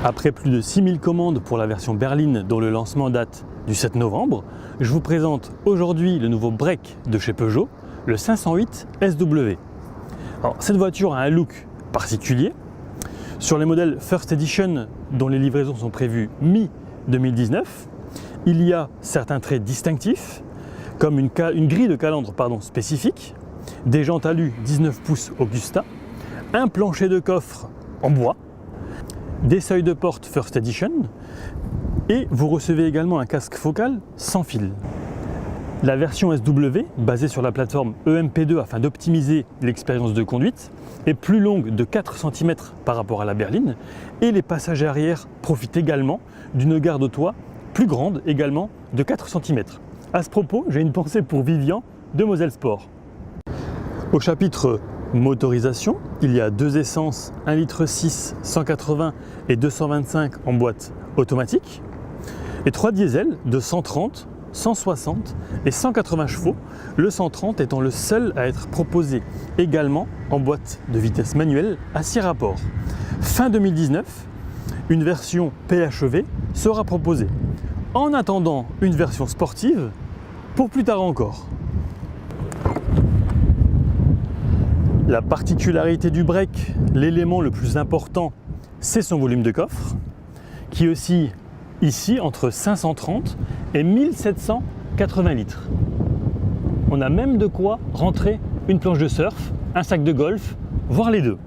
Après plus de 6000 commandes pour la version berline dont le lancement date du 7 novembre, je vous présente aujourd'hui le nouveau break de chez Peugeot, le 508 SW. Alors, cette voiture a un look particulier. Sur les modèles First Edition dont les livraisons sont prévues mi-2019, il y a certains traits distinctifs comme une grille de calandre spécifique, des jantes alu 19 pouces Augusta, un plancher de coffre en bois, des seuils de porte First Edition et vous recevez également un casque focal sans fil. La version SW, basée sur la plateforme EMP2 afin d'optimiser l'expérience de conduite, est plus longue de 4 cm par rapport à la berline et les passagers arrière profitent également d'une garde au toit plus grande également de 4 cm. À ce propos, j'ai une pensée pour Vivian de Moselle Sport. Au chapitre motorisation, il y a deux essences 1,6 litre 180 et 225 en boîte automatique et 3 diesels de 130, 160 et 180 chevaux, le 130 étant le seul à être proposé également en boîte de vitesse manuelle à 6 rapports. Fin 2019, une version PHEV sera proposée. En attendant une version sportive, pour plus tard encore. La particularité du break, l'élément le plus important, c'est son volume de coffre, qui oscille ici entre 530 et 1780 litres. On a même de quoi rentrer une planche de surf, un sac de golf, voire les deux.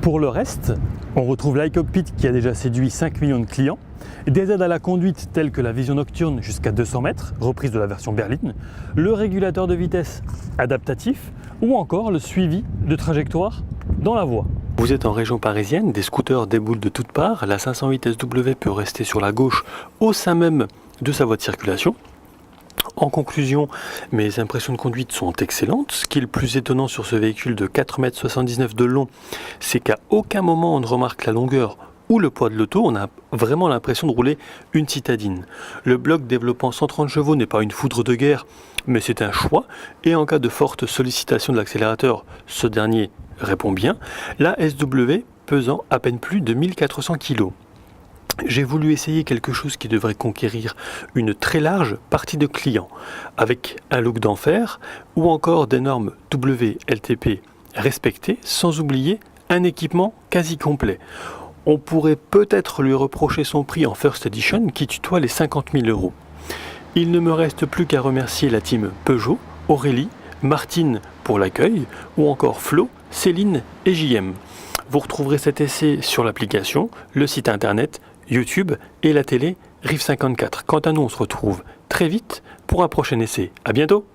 Pour le reste, on retrouve l'iCockpit qui a déjà séduit 5 millions de clients, des aides à la conduite telles que la vision nocturne jusqu'à 200 mètres, reprise de la version berline, le régulateur de vitesse adaptatif ou encore le suivi de trajectoire dans la voie. Vous êtes en région parisienne, des scooters déboulent de toutes parts, la 508 SW peut rester sur la gauche au sein même de sa voie de circulation. En conclusion, mes impressions de conduite sont excellentes. Ce qui est le plus étonnant sur ce véhicule de 4,79 m de long, c'est qu'à aucun moment on ne remarque la longueur ou le poids de l'auto, on a vraiment l'impression de rouler une citadine. Le bloc développant 130 chevaux n'est pas une foudre de guerre, mais c'est un choix, et en cas de forte sollicitation de l'accélérateur, ce dernier répond bien, la SW pesant à peine plus de 1400 kg. J'ai voulu essayer quelque chose qui devrait conquérir une très large partie de clients, avec un look d'enfer ou encore des normes WLTP respectées, sans oublier un équipement quasi complet. On pourrait peut-être lui reprocher son prix en First Edition qui tutoie les 50 000 €. Il ne me reste plus qu'à remercier la team Peugeot, Aurélie, Martine pour l'accueil ou encore Flo, Céline et JM. Vous retrouverez cet essai sur l'application, le site internet, YouTube et la télé Rive 54. Quant à nous, on se retrouve très vite pour un prochain essai. À bientôt!